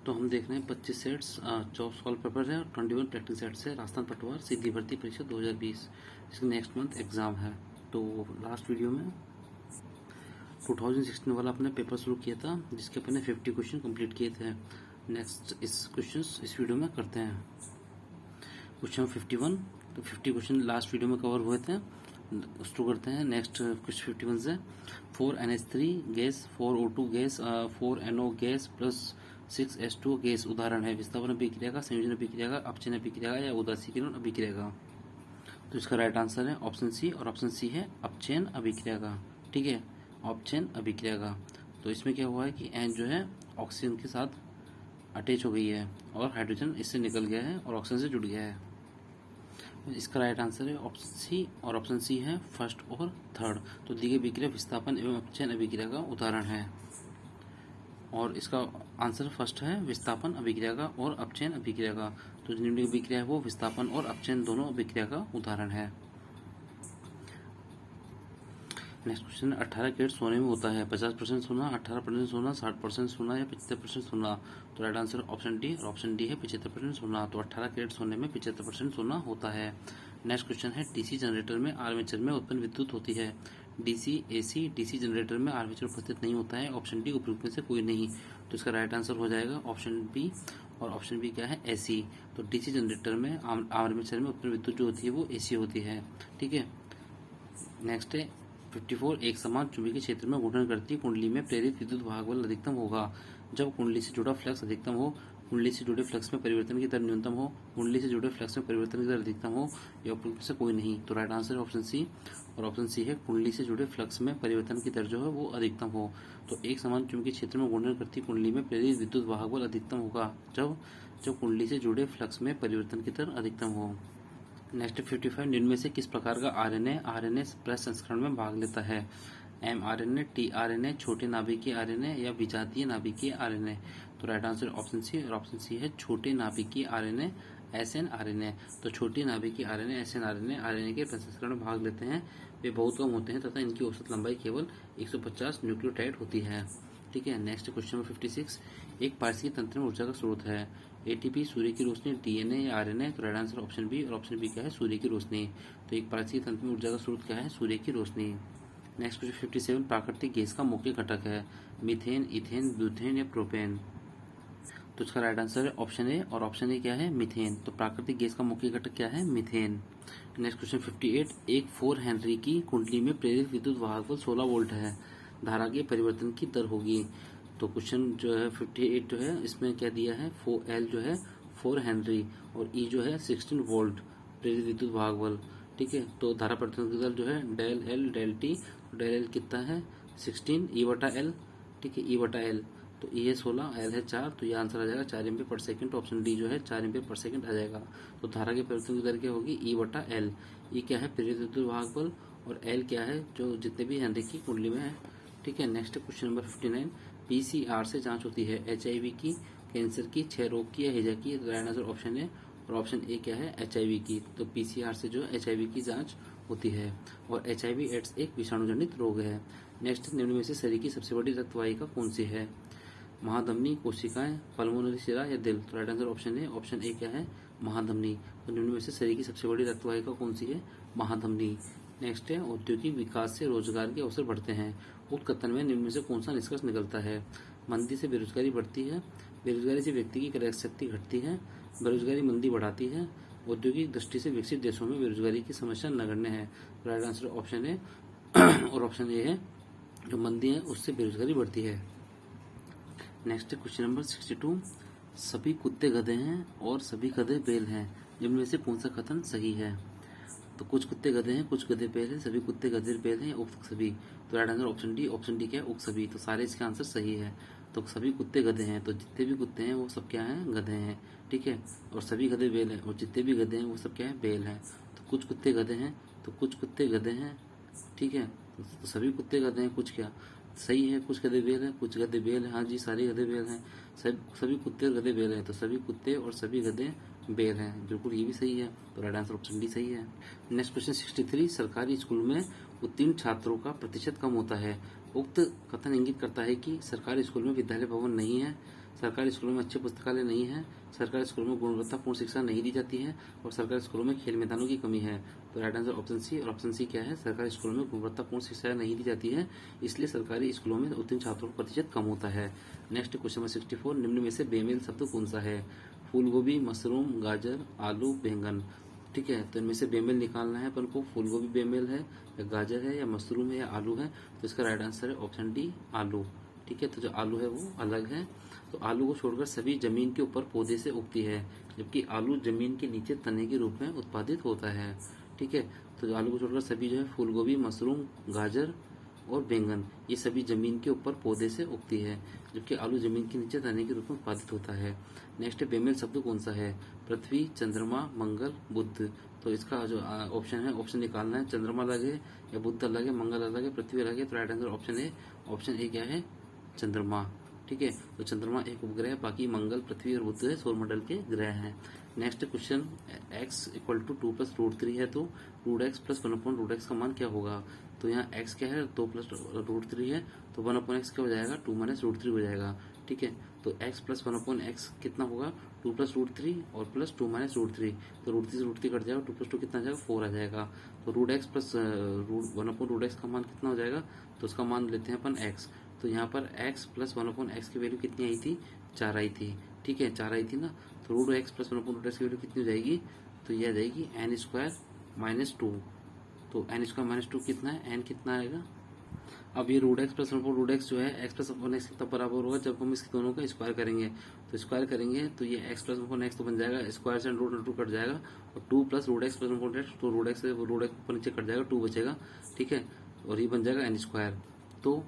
तो हम देख रहे हैं 25 सेट्स 24 सॉल्व पेपर है और 21 प्रैक्टिस सेट्स है। राजस्थान पटवार सीधी भर्ती परीक्षा 2020 इसकी नेक्स्ट मंथ एग्ज़ाम है। तो लास्ट वीडियो में 2016 वाला अपने पेपर शुरू किया था जिसके अपने 50 क्वेश्चन कंप्लीट किए थे। नेक्स्ट इस वीडियो में करते हैं क्वेश्चन 51। तो 50 क्वेश्चन लास्ट वीडियो में कवर हुए थे, शुरू करते हैं नेक्स्ट क्वेश्चन 51 से। 4NH3 gas, 4O2 gas, 4NO gas plus 6H2 gas उदाहरण है। विस्थापन अभिक्रिया का, संयोजन अभिक्रिया का, अपचयन अभिक्रिया का या उदासीकरण अभिक्रिया का। तो इसका राइट आंसर है ऑप्शन सी, और ऑप्शन सी है अपचयन अभिक्रिया का। ठीक है, अपचयन अभिक्रिया का। तो इसमें क्या हुआ है कि एन जो है ऑक्सीजन के साथ अटैच हो गई है और हाइड्रोजन इससे निकल गया है और ऑक्सीजन से जुड़ गया है। इसका राइट आंसर है ऑप्शन सी, और ऑप्शन सी है फर्स्ट और थर्ड। तो दी गई अभिक्रिया विस्थापन एवं अपचयन अभिक्रिया का उदाहरण है और इसका आंसर फर्स्ट है विस्थापन अभिक्रिया का और अपचयन अभिक्रिया का। तो जो निम्नलिखित अभिक्रिया है वो विस्थापन और अपचयन दोनों अभिक्रिया का उदाहरण है। नेक्स्ट क्वेश्चन, 18 कैरेट सोने में होता है। 50% सोना, 18% सोना, 60% सोना या 75% सोना। तो राइट आंसर ऑप्शन डी, और ऑप्शन डी है 75% सोना। तो 18 कैरेट सोने में 75% सोना होता है। नेक्स्ट क्वेश्चन है, डीसी जनरेटर में आर्मेचर में उत्पन्न विद्युत होती है। डीसी, एसी, डीसी जनरेटर में आर्मेचर उपस्थित नहीं होता है। ऑप्शन डी उपयुक्त में से कोई नहीं। तो इसका राइट आंसर हो जाएगा ऑप्शन बी, और ऑप्शन बी क्या है एसी। तो डीसी जनरेटर में आर्मेचर में उत्पन्न विद्युत जो होती है वो एसी होती है। ठीक है, नेक्स्ट है 54, एक समान चुंबकीय क्षेत्र में घूर्णन करती कुंडली में प्रेरित विद्युत वाहक बल अधिकतम होगा जब कुंडली से जुड़ा फ्लक्स अधिकतम हो, कुंडली से जुड़े फ्लक्स में परिवर्तन की दर न्यूनतम हो, कुंडली से जुड़े फ्लक्स में परिवर्तन की दर अधिकतम हो, या उपयुक्त से कोई नहीं। तो राइट आंसर है ऑप्शन सी, और ऑप्शन सी है कुंडली से जुड़े फ्लक्स में परिवर्तन की दर जो है वो अधिकतम हो। तो एक समान चुंबकीय क्षेत्र में घूर्णन करती कुंडली में प्रेरित विद्युत वाहक बल अधिकतम होगा जब जब कुंडली से जुड़े फ्लक्स में परिवर्तन की दर अधिकतम हो। नेक्स्ट 55, निम्न से किस प्रकार का आरएनए प्रसंस्करण में भाग लेता है। mRNA, tRNA, छोटे नाभिकीय आरएनए या विजातीय नाभिकीय आरएनए। तो राइट आंसर ऑप्शन सी, और ऑप्शन सी है छोटे नाभिकीय आरएनए SNRNA। तो छोटी नाभिकीय आरएनए SNRNA के प्रसंस्करण में भाग लेते हैं। वे बहुत कम होते हैं तथा इनकी औसत लंबाई केवल 150 न्यूक्लियोटाइड होती है। ठीक है, नेक्स्ट क्वेश्चन नंबर 56, एक पारिस्थितिकी तंत्र में ऊर्जा का स्रोत है। एटीपी, सूर्य की रोशनी, डीएनए या आरएनए। तो राइट आंसर ऑप्शन बी, और ऑप्शन बी क्या है सूर्य की रोशनी। तो एक पारिस्थितिकी तंत्र में ऊर्जा का स्रोत क्या है सूर्य की रोशनी। नेक्स्ट क्वेश्चन 57, प्राकृतिक गैस का मुख्य घटक है। मीथेन, इथेन, ब्यूटेन या प्रोपेन। तो इसका राइट आंसर है ऑप्शन ए, और ऑप्शन ए क्या है मीथेन। तो प्राकृतिक गैस का मुख्य घटक क्या है मीथेन। नेक्स्ट क्वेश्चन 58, एक 4 हेनरी की कुंडली में प्रेरित विद्युत वाहक बल 16 वोल्ट है, धारा के परिवर्तन की दर होगी। तो क्वेश्चन जो है 58 जो है इसमें क्या दिया है, एल जो है 4 हेनरी और ई जो है 16 वोल्ट प्रेरित विद्युत वाहक बल। ठीक है, तो धारा परिवर्तन की दर जो है del L del T, del L कितना है 16 ई बटा एल। ठीक है, ई बटा एल, तो ई है 16, एल है 4, तो ये आंसर आ जाएगा 4 एम्पीयर पर सेकंड। तो ऑप्शन डी जो है 4 एम्पीयर पर सेकंड आ जाएगा। तो धारा के परिवर्तन की दर क्या होगी ई बटा एल। ई क्या है प्रेरित विद्युत वाहक बल और एल क्या है जो जितने भी हेनरी की कुंडली में है। ठीक है, नेक्स्ट क्वेश्चन नंबर 59, पीसीआर से जांच होती है एचआईवी की, कैंसर की, क्षय रोग की या हैजा की। राइट आंसर ऑप्शन ए, और ऑप्शन ए क्या है एचआईवी की। तो पीसीआर से जो एचआईवी की जांच होती है और एचआईवी एड्स एक विषाणु जनित रोग है। नेक्स्ट, निम्न में से शरीर की सबसे बड़ी रक्त वाहिका कौन सी है। महाधमनी, कोशिकाएं, पल्मोनरी शिरा या दिल। तो right answer option A, option A क्या है महाधमनी। तो निम्न में से शरीर की सबसे बड़ी रक्त वाहिका कौन सी है महाधमनी। नेक्स्ट है, औद्योगिक विकास से रोजगार के अवसर बढ़ते हैं। उक्त कथन में निम्न में से कौन सा निष्कर्ष निकलता है। मंदी से बेरोजगारी बढ़ती है, बेरोजगारी से व्यक्ति की क्रय शक्ति घटती है, बेरोजगारी मंदी बढ़ाती है, औद्योगिक दृष्टि से विकसित देशों में बेरोजगारी की समस्या नगण्य है। राइट आंसर ऑप्शन ए, और ऑप्शन ए है जो मंदी है उससे बेरोजगारी बढ़ती है। नेक्स्ट क्वेश्चन नंबर 62, सभी कुत्ते गधे हैं और सभी गधे बैल हैं, जिनमें से कौन सा कथन सही है। तो कुछ कुत्ते गधे हैं, कुछ गधे बैल हैं, सभी कुत्ते गधे बैल हैं, उक्त सभी। तो right answer option D, option D क्या है उक्त सभी। तो सारे इसके आंसर सही है। तो सभी कुत्ते गधे हैं, तो जितने भी कुत्ते हैं वो सब क्या हैं गधे हैं। ठीक है, और सभी गधे बैल हैं, और जितने भी गधे हैं वो सब क्या है बैल हैं। तो कुछ कुत्ते गधे हैं, तो कुछ कुत्ते गधे हैं। ठीक है, तो सभी कुत्ते गधे हैं, कुछ क्या सही है, कुछ गधे बैल हैं, कुछ गधे बैल हैं। हाँ जी, सारे गधे बैल हैं, सभी कुत्ते और गधे बैल हैं। तो सभी कुत्ते और सभी गधे बैल हैं, बिल्कुल ये भी सही है। तो राइट आंसर ऑप्शन डी सही है। नेक्स्ट क्वेश्चन 63, सरकारी स्कूल में उत्तीर्ण छात्रों का प्रतिशत कम होता है। उक्त कथन इंगित करता है कि सरकारी स्कूल में विद्यालय भवन नहीं है, सरकारी स्कूलों में अच्छे पुस्तकालय नहीं है, सरकारी स्कूलों में गुणवत्तापूर्ण शिक्षा नहीं दी जाती है और सरकारी स्कूलों में खेल मैदानों की कमी है। तो राइट आंसर ऑप्शन सी। और ऑप्शन सी क्या है? सरकारी स्कूलों में गुणवत्तापूर्ण शिक्षा नहीं दी जाती है, इसलिए सरकारी स्कूलों में उत्तीर्ण छात्रों का प्रतिशत कम होता है। नेक्स्ट क्वेश्चन नंबर 64, निम्न में से बेमेल शब्द कौन सा है? फूलगोभी, मशरूम, गाजर, आलू, बैंगन। ठीक है, तो इनमें से बेमेल निकालना है अपन को। फूलगोभी बेमेल है या गाजर है या मशरूम है या आलू है? तो इसका राइट आंसर है ऑप्शन डी, आलू। ठीक है, तो जो आलू है वो अलग है। तो आलू को छोड़कर सभी जमीन के ऊपर पौधे से उगती है, जबकि आलू जमीन के नीचे तने के रूप में उत्पादित होता है। ठीक है, तो आलू को छोड़कर सभी जो है फूलगोभी, मशरूम, गाजर और बैंगन, ये सभी जमीन के ऊपर पौधे से उगती है, जबकि आलू जमीन के नीचे तने के रूप में उत्पादित होता है। नेक्स्ट बेमेल शब्द कौन सा है? पृथ्वी, चंद्रमा, मंगल, बुध। तो इसका जो ऑप्शन है, ऑप्शन निकालना है। चंद्रमा अलग है या बुध अलग है, मंगल अलग है, पृथ्वी अलग है? तो right answer option A. Option A क्या है? चंद्रमा। ठीक है, तो चंद्रमा एक उपग्रह है, बाकी मंगल, पृथ्वी और बुध सौरमंडल के ग्रह हैं। Next question, x equal to 2 plus root 3 है, तो रूट एक्स प्लस 1/√x का मान क्या होगा? तो यहाँ x क्या है? 2 प्लस रूट 3 है, तो 1/x क्या हो जाएगा? 2 माइनस रूट 3 हो जाएगा। ठीक है, तो x प्लस 1/x कितना होगा? 2 प्लस रूट 3 और प्लस 2 माइनस रूट 3। तो रूट 3 से रूट 3 कट जाएगा, 2 प्लस 2 कितना आ जाएगा? 4 आ जाएगा। तो रूट एक्स प्लस 1/√x का मान कितना हो जाएगा? तो उसका मान लेते हैं अपन x। तो यहाँ पर x प्लस 1/x की वैल्यू कितनी आई थी? 4 आई थी। ठीक है, 4 आई थी ना, तो रूट एक्स प्लस 1/√x की वैल्यू कितनी हो जाएगी? तो ये आ जाएगी n² माइनस 2। तो n² माइनस 2 कितना है? n कितना आएगा? अब ये रूट एक्स प्लस 1/√x जो है x प्लस 1/x कितना बराबर होगा जब हम इसके दोनों का स्क्वायर करेंगे? तो स्क्वायर करेंगे तो ये x प्लस 1/x तो बन जाएगा, स्क्वायर से रूट 2 कट जाएगा, और 2 plus root x plus 1/x, तो रूट एक्स से रूट एक्स ऊपर नीचे कट जाएगा, 2 बचेगा। ठीक है, और ये बन जाएगा n²।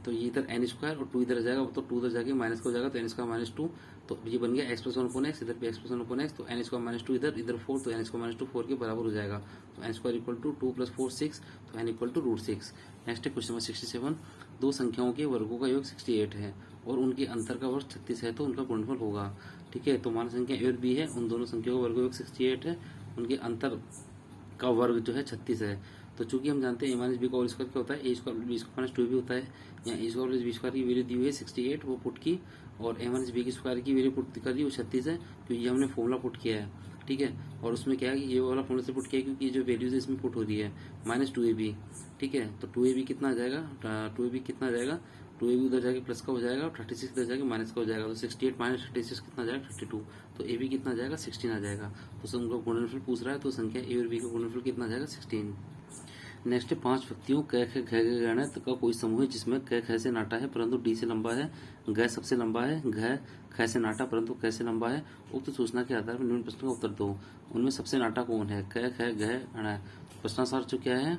तो ये इधर n² और 2 इधर आ जाएगा, तो 2 इधर जाके माइनस का हो जाएगा, तो n² माइनस 2। तो ये बन गया x प्लस 1/x, इधर भी x प्लस 1/x, तो n² माइनस 2 इधर 4, तो n² माइनस 2 4 के बराबर हो जाएगा। तो n² इक्वल टू 2 प्लस 4 6, तो n equal to root 6। Next question number 67, दो संख्याओं के वर्गों का योग 68 है और उनके अंतर का वर्ग 36 है, तो उनका गुणनफल होगा। ठीक है, तो मान संख्या a और b है, उन दोनों संख्याओं का वर्ग योग 68 है, उनके अंतर का वर्ग जो है 36 है। तो चूंकि हम जानते हैं a माइनस बी का होल स्क्वायर क्या होता है? a² b² माइनस 2 भी होता है। यहाँ a² प्लस b² की वैल्यू दी हुई है 68, वो पुट की, और a माइनस बी की स्क्वायर की वैल्यू पुट कर दी, वो 36 है, क्योंकि ये हमने फॉर्मूला पुट किया है। ठीक है, और उसमें क्या है कि ये वाला फॉर्मूला से पुट किया है, क्योंकि ये जो वैल्यूज है इसमें पुट हो रही है माइनस 2ab। ठीक है, तो 2ab कितना आ जाएगा? 2ab कितना आ जाएगा? 2ab उधर जाके प्लस का हो जाएगा और 36 इधर जाके माइनस का हो जाएगा, तो 68 माइनस 36 कितना आ जाएगा? 32। तो ab कितना आ जाएगा? 16 आ जाएगा। तो उनका गुणनफल पूछ रहा है, तो संख्या a और b का गुणनफल कितना आ जाएगा? 16। नेक्स्ट, 5 व्यक्तियों क ख घ गणित का कोई समूह है जिसमें क ख से नाटा है परंतु डी से लंबा है, घ सबसे लंबा है, घ ख से नाटा परंतु क से लंबा है। उक्त सूचना के आधार पर निम्न प्रश्नों का उत्तर दो। उनमें सबसे नाटा कौन है? क ख घ ण। प्रश्नानुसार जो क्या है,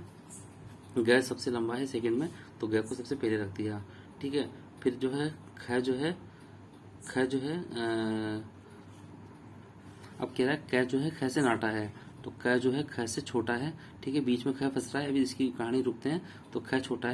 घ सबसे लंबा है सेकंड में, तो घ को सबसे पहले रख दिया। ठीक है, फिर जो है ख जो है अब कह रहा है क जो है ख से नाटा है, तो क जो है ख से छोटा है। ठीक है, बीच में ख फंस रहा है, अभी इसकी कहानी रुकते हैं। तो क छोटा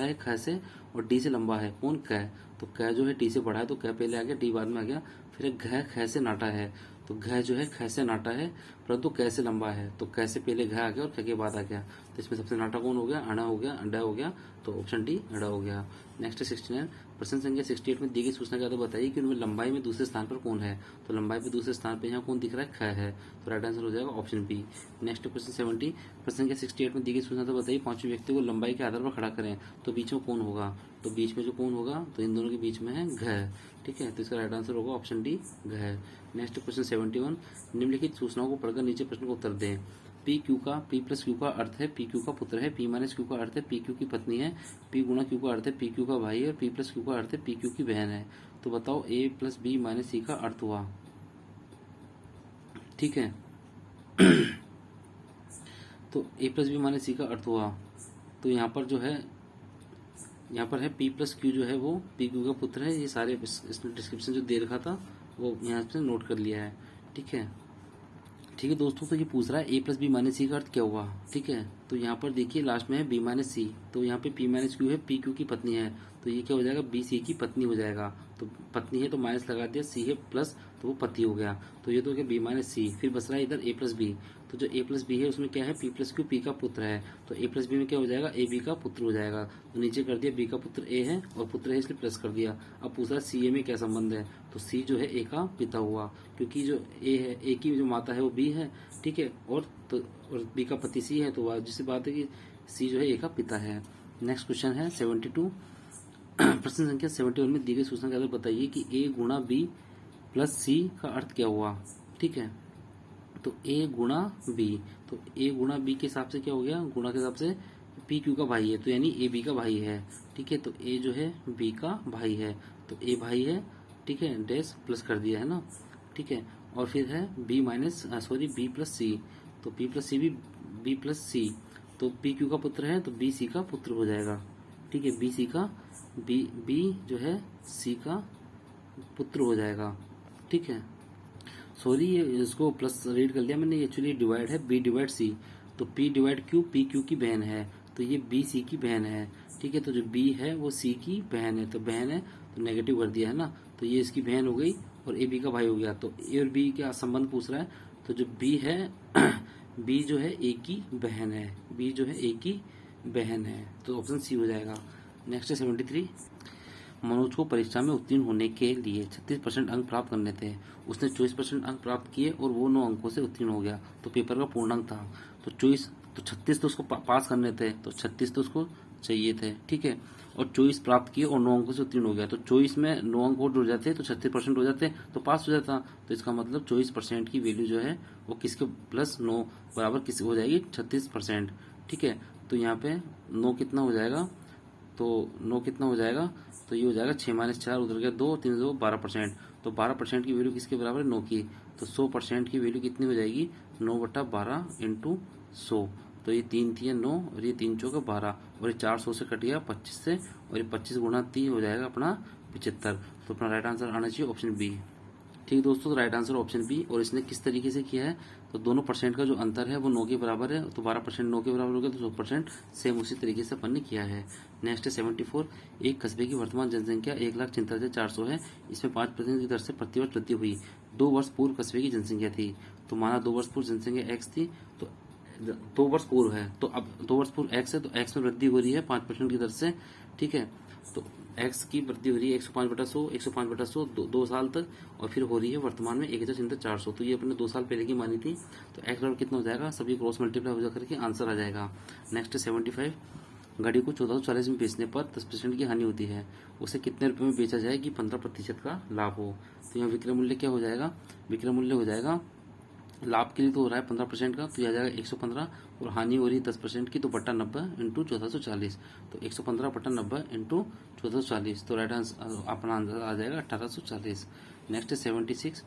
है ख से, और डी से लंबा है। कौन? क। तो क जो है डी से बड़ा है, तो क पहले आ गया, डी बाद में आ गया। फिर घ ख से नाटा है, तो घ जो है ख से नाटा है परंतु क से लंबा है, तो क से पहले घ आ गया और ख के बाद आ गया। तो इसमें सबसे नाटा कौन हो गया? अणा हो गया, अंडा हो गया, तो ऑप्शन डी अड़ा हो गया। नेक्स्ट 69, प्रश्न संख्या 68 में दी गई सूचना के आधार बताइए कि उनमें लंबाई में दूसरे स्थान पर कौन है? तो लंबाई पे दूसरे स्थान पे यहाँ कौन दिख रहा है? ख है, तो राइट आंसर हो जाएगा ऑप्शन बी। नेक्स्ट क्वेश्चन 70, प्रश्न संख्या 68 में दी गई सूचना तो बताइए, पांचवें व्यक्ति को लंबाई के आधार पर खड़ा करें, तो बीच में कौन होगा? तो बीच में जो कौन होगा, तो इन दोनों के बीच में है घ। ठीक है, तो इसका राइट आंसर होगा ऑप्शन डी, घ। नेक्स्ट क्वेश्चन 71, निम्नलिखित सूचनाओं को पढ़कर नीचे प्रश्न को उत्तर दें। पी प्लस क्यू का अर्थ है पी क्यू का पुत्र है, पी माइनस क्यू का अर्थ है पी क्यू की पत्नी है, पी गुणा क्यू का अर्थ है पी क्यू का भाई है, और पी प्लस क्यू का अर्थ है पी क्यू की बहन है। तो बताओ ए प्लस बी माइनस सी का अर्थ हुआ। ठीक है, तो ए प्लस बी माइनस सी का अर्थ हुआ, तो यहाँ पर जो है, यहाँ पर है पी प्लस क्यू जो है वो पी क्यू का पुत्र है। ये सारे इसने डिस्क्रिप्शन जो दे रखा था वो यहाँ से नोट कर लिया है। ठीक है दोस्तों, तो ये पूछ रहा है ए प्लस बी माइनस सी का अर्थ क्या हुआ। ठीक है, तो यहाँ पर देखिए लास्ट में है बी माइनस सी, तो यहाँ पे पी माइनस क्यू है, पी क्यू की पत्नी है, तो ये क्या हो जाएगा? बी सी की पत्नी हो जाएगा। तो पत्नी है तो माइनस लगा दिया, सी है प्लस, तो वो पति हो गया। तो ये तो हो गया बी माइनस सी। फिर बच रहा है इधर ए प्लस बी, तो जो a प्लस बी है उसमें क्या है, p प्लस क्यू p का पुत्र है, तो a प्लस बी में क्या हो जाएगा, a b का पुत्र हो जाएगा। तो नीचे कर दिया b का पुत्र a है और पुत्र है इसलिए प्लस कर दिया। अब पूछ रहा है सी ए में क्या संबंध है, तो सी जो है ए का पिता हुआ, क्योंकि जो ए है, ए की जो माता है वो बी है, ठीक है, और बी का पति सी है, तो जिससे बात है कि सी जो है ए का पिता है। नेक्स्ट क्वेश्चन है 72। प्रश्न संख्या 71 में दी गई सूचना के आधार बताइए कि ए गुणा बी प्लस सी का अर्थ क्या हुआ। ठीक है, तो ए गुणा बी, तो ए गुणा बी के हिसाब से क्या हो गया, गुणा के हिसाब से पी क्यू का भाई है, तो यानी ए बी का भाई है। ठीक है, तो ए जो है बी का भाई है, तो ए भाई है, ठीक है, डैश प्लस कर दिया है ना। ठीक है, और फिर है बी माइनस बी प्लस सी, तो बी प्लस सी भी बी प्लस सी, तो पी क्यू का पुत्र है तो बी सी का पुत्र हो जाएगा। ठीक है, बी सी का बी जो है सी का पुत्र हो जाएगा। ठीक है, सॉरी ये इसको प्लस रीड कर लिया मैंने, एक्चुअली डिवाइड है बी डिवाइड सी, तो P divide Q P Q की बहन है, तो ये बी सी की बहन है। ठीक है, तो जो बी है वो सी की बहन है, तो बहन है तो नेगेटिव कर दिया है ना, तो ये इसकी बहन हो गई और ए बी का भाई हो गया। तो ए और बी का संबंध पूछ रहा है, तो जो बी है बी जो है ए की बहन है, बी जो है ए की बहन है, तो ऑप्शन सी हो जाएगा। नेक्स्ट है 73। मनोज को परीक्षा में उत्तीर्ण होने के लिए 36% अंक प्राप्त करने थे। उसने 24% अंक प्राप्त किए और वो 9 अंकों से उत्तीर्ण हो गया, तो पेपर का पूर्णांक था। तो 36 तो उसको पास करने थे, तो 36 तो उसको चाहिए थे। ठीक है, और 24 प्राप्त किए और 9 अंकों से उत्तीर्ण हो गया, तो 24 में 9 अंक और जुड़ जाते तो 36% हो जाते तो पास हो जाता। तो इसका मतलब 24% की वैल्यू जो है वो किसके प्लस 9 बराबर किस हो जाएगी, 36%। ठीक है, तो यहाँ पे 9 कितना हो जाएगा, तो 9 कितना हो जाएगा, तो ये हो जाएगा 6 माइनस 4 उधर गया 2, 3 2 12%, तो 12% की वैल्यू किसके बराबर है, 9 की, तो 100% की वैल्यू कितनी हो जाएगी, 9/12 इंटू 100, तो ये 3 थी 9 और ये 3 चौके 12 और ये 400 से कट गया 25 से, और ये 25 गुणा 3 हो जाएगा अपना 75। तो अपना राइट आंसर आना चाहिए ऑप्शन बी। ठीक दोस्तों, तो राइट आंसर ऑप्शन बी। और इसने किस तरीके से किया है, तो दोनों परसेंट का जो अंतर है वो 9 के बराबर है, तो 12% 9 के बराबर हो गया, तो 100% सेम उसी तरीके से अपन ने किया है। नेक्स्ट है 74। एक कस्बे की वर्तमान जनसंख्या 1,46,400 है, इसमें 5% की दर से प्रतिवर्ष वृद्धि हुई। 2 वर्ष पूर्व कस्बे की जनसंख्या थी, तो माना 2 वर्ष पूर्व जनसंख्या एक्स थी, तो 2 वर्ष पूर्व है, तो अब 2 वर्ष पूर्व एक्स है, तो एक्स में वृद्धि हो रही है 5% की दर से। ठीक है, तो एक्स की वृद्धि हो रही है 105/100 105/100 2 साल तक, और फिर हो रही है वर्तमान में 1,46,400, तो ये अपने 2 साल पहले की मानी थी। तो एक्स बराबर कितना हो जाएगा, सभी क्रॉस मल्टीप्लाई हो जाकर के आंसर आ जाएगा। नेक्स्ट 75। घड़ी को 1440 में बेचने पर 10% की हानि होती है, उसे कितने रुपए में बेचा जाए कि 15% का लाभ हो। तो यहाँ विक्रय मूल्य क्या हो जाएगा, विक्रय मूल्य हो जाएगा, लाभ के लिए तो हो रहा है 15% का, तो यह आ जाएगा 115, और हानि हो रही है 10% की, तो बट्टा 90 इंटू 1440, तो 115 बट्टा 90 इंटू 1440, तो राइट आंसर अपना आंसर आ जाएगा 1840। नेक्स्ट है 76।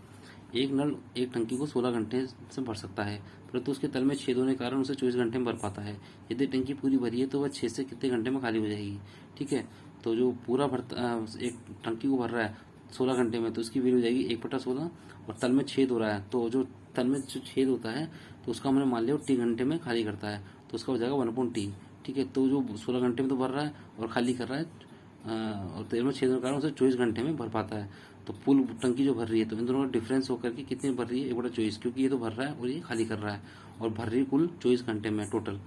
एक नल एक टंकी को 16 घंटे से भर सकता है, परंतु उसके तल में छेद होने के कारण उसे 24 घंटे में भर पाता है। यदि टंकी पूरी भरी है तो वह 6 से कितने घंटे में खाली हो जाएगी। ठीक है, तो जो पूरा एक टंकी को भर रहा है 16 घंटे में, तो उसकी वैल्यू हो जाएगी 1/16, और तल में छेद हो रहा है, तो जो तल में जो छेद होता है तो उसका हमने मान लिया टी घंटे में खाली करता है, तो उसका हो जाएगा 1/T। ठीक है, तो जो 16 घंटे में तो भर रहा है और खाली कर रहा है, और तेल में छेद होने के कारण उसे 24 घंटे में भर पाता है। तो फुल टंकी जो भर रही है, तो इन दोनों का डिफरेंस होकर के कितनी भर रही है, 1/24, क्योंकि ये तो भर रहा है और ये खाली कर रहा है, और भर रही है कुल 24 घंटे में टोटल।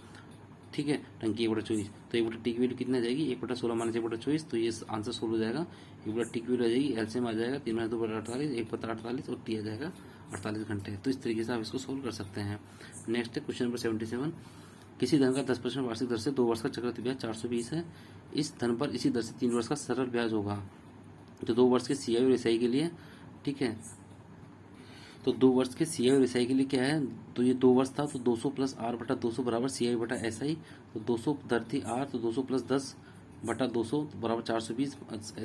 ठीक है, टंकी 1/24, तो 1/T की वैल्यू कितनी आ जाएगी, 1/16 माइनस 1/24, तो ये आंसर सोल्व हो जाएगा। 1/T की वैल्यू आ जाएगी, एलसीएम आ जाएगा 3 - 2 = 48, 1/48 और टी आ जाएगा 48 घंटे। तो इस तरीके से आप इसको सोल्व कर सकते हैं। नेक्स्ट है क्वेश्चन नंबर 77। किसी धन का 10% वार्षिक दर से 2 वर्ष का चक्रवृद्धि ब्याज 420 है, इस धन पर इसी दर से 3 वर्ष का सरल ब्याज होगा। तो 2 वर्ष के सीआई और एसआई के लिए, ठीक है, तो 2 वर्ष के सीआई और एसआई के लिए क्या है, तो ये 2 वर्ष था, तो 200 + R/200 बराबर सीआई बटा एसआई, तो 200 दर थी R, तो 200 + 10/200 बराबर 420,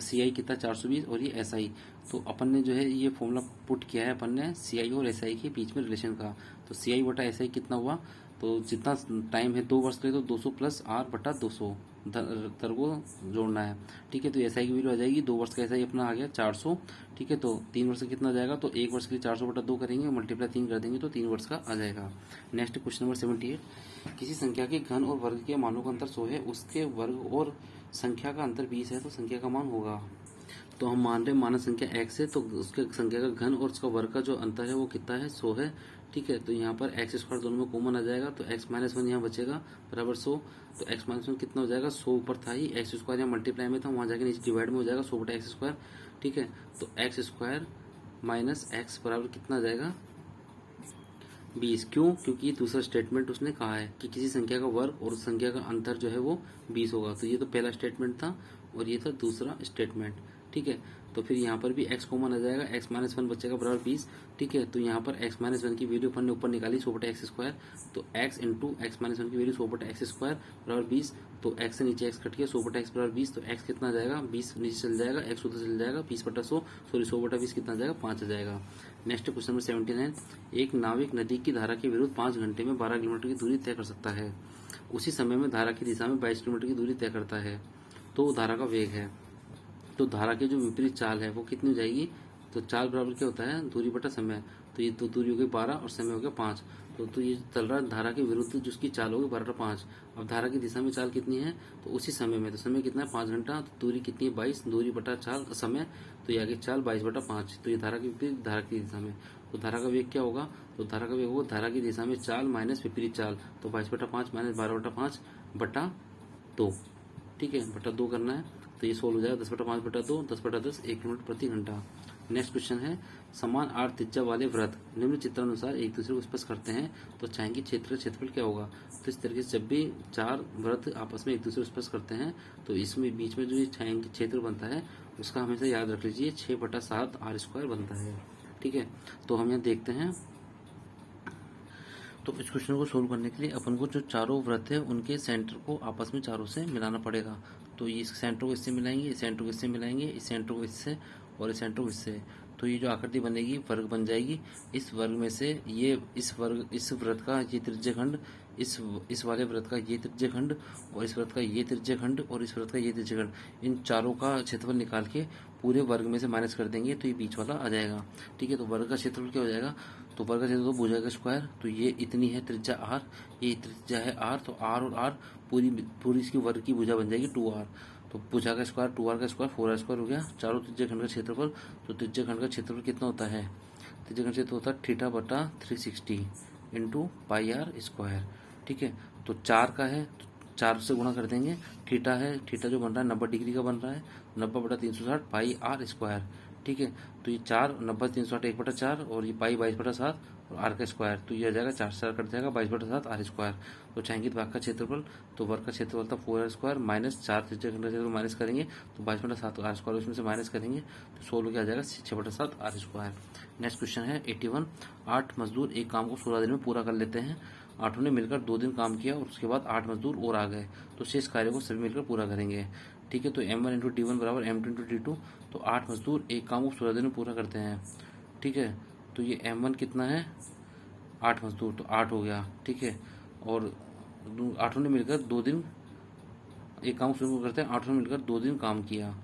सीआई कितना 420 और ये एसआई। तो अपन ने जो है ये फॉर्मूला पुट किया है अपन ने सीआई और एसआई के बीच में रिलेशन का, तो सीआई बटा एसआई कितना हुआ, तो जितना टाइम है 2 वर्ष के लिए, तो 200 + R/200 दर को जोड़ना है। ठीक है, तो एसआई की वैल्यू आ जाएगी, 2 वर्ष का एसआई अपना आ गया 400। ठीक है, तो 3 वर्ष का कितना आ जाएगा, तो 1 वर्ष के लिए 400/2 करेंगे, मल्टीप्लाई 3 कर देंगे, तो 3 वर्ष का आ जाएगा। Next question number 78। किसी संख्या के घन और वर्ग के मानों का अंतर 100 है, उसके वर्ग और संख्या का अंतर 20 है, तो संख्या का मान होगा। तो हम मान रहे मानक संख्या x है, तो उसके संख्या का घन और उसका वर्ग का जो अंतर है वो कितना है, 100 है। ठीक है। तो यहाँ पर एक्स स्क्वायर दोनों में कॉमन आ जाएगा, तो एक्स माइनस वन यहाँ बचेगा बराबर 100। तो एक्स माइनस वन कितना हो जाएगा, 100 ऊपर था ही, एक्स स्क्वायर यहाँ मल्टीप्लाई में था, वहाँ जाके नीचे डिवाइड में हो जाएगा 100 बटा एक्स स्क्वायर। ठीक है, तो एक्स स्क्वायर माइनस एक्स बराबर कितना आ जाएगा 20। क्यों? क्योंकि ये दूसरा स्टेटमेंट उसने कहा है कि किसी संख्या का वर्ग और उस संख्या का अंतर जो है वो 20 होगा। तो ये तो पहला स्टेटमेंट था और ये था दूसरा स्टेटमेंट। ठीक है, तो फिर यहाँ पर भी x कॉमन आ जाएगा, x माइनस वन बचेगा बराबर 20। ठीक है, तो यहाँ पर x माइनस वन की वैल्यू अपन ने ऊपर निकाली 100 बटा एक्स स्क्वायर, तो x into x minus one की वैल्यू 100 बटा एक्स स्क्वायर बराबर 20। तो x से नीचे x कट गया, 100 बटा एक्स बराबर 20। तो x कितना आ जाएगा, 20 नीचे चल जाएगा, x उधर चल जाएगा, 20 बटा 100 सॉरी 100 बटा 20 कितना आ जाएगा, 5 आ जाएगा। नेक्स्ट क्वेश्चन नंबर 79, एक नाविक नदी की धारा के विरुद्ध 5 घंटे में 12 किलोमीटर की दूरी तय कर सकता है। उसी समय में धारा की दिशा में 22 किलोमीटर की दूरी तय करता है, तो धारा का वेग है। तो धारा की जो विपरीत चाल है वो कितनी हो जाएगी, तो चाल बराबर क्या होता है, दूरी बटा समय। तो ये तो दूरी हो गई 12 और समय हो गया 5। तो ये चल रहा है धारा के विरुद्ध जिसकी चाल होगी 12 बटा 5। अब धारा की दिशा में चाल कितनी है, तो उसी समय में, तो समय कितना है 5 घंटा, तो दूरी कितनी है 22, दूरी बटा चाल समय, तो ये आगे चाल 22 बटा 5। तो ये धारा की विपरीत धारा की दिशा में, तो धारा का वेग क्या होगा, तो धारा का वेग होगा धारा की दिशा में चाल माइनस विपरीत चाल, तो 22 बटा 5 माइनस 12 बटा 5 बटा 2। ठीक है, बटा 2 करना है, तो ये सोल्व हो जाएगा 10 बटा 5 बटा 2, 10 बटा 10 1 किलोमीटर प्रति घंटा। नेक्स्ट क्वेश्चन है, समान आर त्रिज्या वाले वृत्त निम्न चित्रानुसार एक दूसरे को स्पर्श करते हैं तो छायांकित क्षेत्र का क्षेत्रफल क्या होगा। तो इस तरीके से जब भी 4 वृत्त आपस में एक दूसरे को स्पर्श करते हैं तो इसमें बीच में जो ये छायांकित क्षेत्र बनता है उसका हमेशा याद रख लीजिए 6 बटा 7 आर स्क्वायर बनता है। ठीक है, तो हम यहाँ देखते हैं, तो इस क्वेश्चन को सोल्व करने के लिए अपन को जो चारों वृत्त है उनके सेंटर को आपस में चारों से मिलाना पड़ेगा। तो ये इस सेंटर को इससे मिलाएंगे, इस सेंटर को इससे मिलाएंगे, इस सेंटर को इससे और इस सेंटर को इससे, तो ये जो आकृति बनेगी वर्ग बन जाएगी। इस वर्ग में से ये इस वृत्त का ये त्रिज्यखंड, इस वाले वृत्त का ये त्रिज्यखंड और इस वृत्त का ये त्रिज्यखंड और इस वृत्त का ये त्रिज्यखंड, इन चारों का क्षेत्रफल निकाल के पूरे वर्ग में से माइनस कर देंगे तो ये बीच वाला आ जाएगा। ठीक है, तो वर्ग का क्षेत्रफल क्या हो जाएगा, तो वर्ग का क्षेत्रफल भुजा का स्क्वायर, तो ये इतनी है त्रिज्या r, ये त्रिज्या है r, तो r और r पूरी इसकी वर्ग की भुजा बन जाएगी 2r। तो भुजा का स्क्वायर 2r का स्क्वायर 4r स्क्वायर हो गया, चारों त्रिज्यखंड का क्षेत्रफल। तो त्रिज्यखंड का क्षेत्रफल कितना होता है, त्रिज्यखंड क्षेत्र होता है थीटा बटा 360 इंटू पाई आर स्क्वायर। ठीक है, तो 4 का है तो 4 से गुणा कर देंगे, थीटा है, थीटा जो बन रहा है 90 डिग्री का बन रहा है, 90 बटा 360 पाई आर स्क्वायर। ठीक है, तो ये 4 90 360 1 बटा 4 और ये पाई 22 बटा 7 और आर का स्क्वायर, तो ये आ जाएगा 4 से 4 कट जाएगा 22 बटा 7 आर स्क्वायर। तो छायांकित भाग का क्षेत्रफल, तो वर्ग का क्षेत्रफल था 4 आर स्क्वायर माइनस 4 त्रिज्यखंड का क्षेत्रफल माइनस करेंगे तो 22 बटा 7 आर स्क्वायर उसमें से माइनस करेंगे तो 16 क्या आ जाएगा 6 बटा 7 आर स्क्वायर। नेक्स्ट क्वेश्चन है 81, 8 मजदूर एक काम को 16 दिन में पूरा कर लेते हैं। 8 ने मिलकर 2 दिन काम किया और उसके बाद 8 मजदूर और आ गए, तो शेष कार्य को सभी मिलकर पूरा करेंगे। ठीक है, तो m1 इंटू डी वन बराबर m2 इंटू डी2, तो 8 मजदूर एक काम को 16 दिन में पूरा करते हैं। ठीक है, तो ये m1 कितना है 8 मजदूर, तो 8 हो गया। ठीक है, और 8 ने मिलकर 2 दिन एक काम शुरू करते हैं, 8 ने मिलकर 2 दिन काम किया।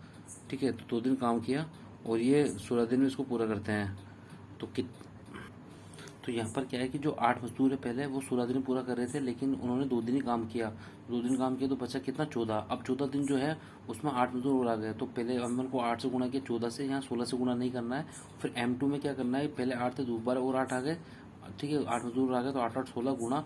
ठीक है, तो 2 दिन काम किया और ये 16 दिन में इसको पूरा करते हैं। तो यहाँ पर क्या है कि जो 8 मजदूर है पहले वो 16 दिन पूरा कर रहे थे लेकिन उन्होंने 2 दिन ही काम किया, 2 दिन काम किया तो बचा कितना 14। अब 14 दिन जो है उसमें 8 मजदूर और आ गए, तो पहले m1 को 8 से गुणा किया 14 से, यहाँ 16 से गुणा नहीं करना है। फिर m2 में क्या करना है, पहले 8 थे दोबारा और 8 आ गए। ठीक है, 8 मजदूर आ गए तो 8 8 16 गुणा,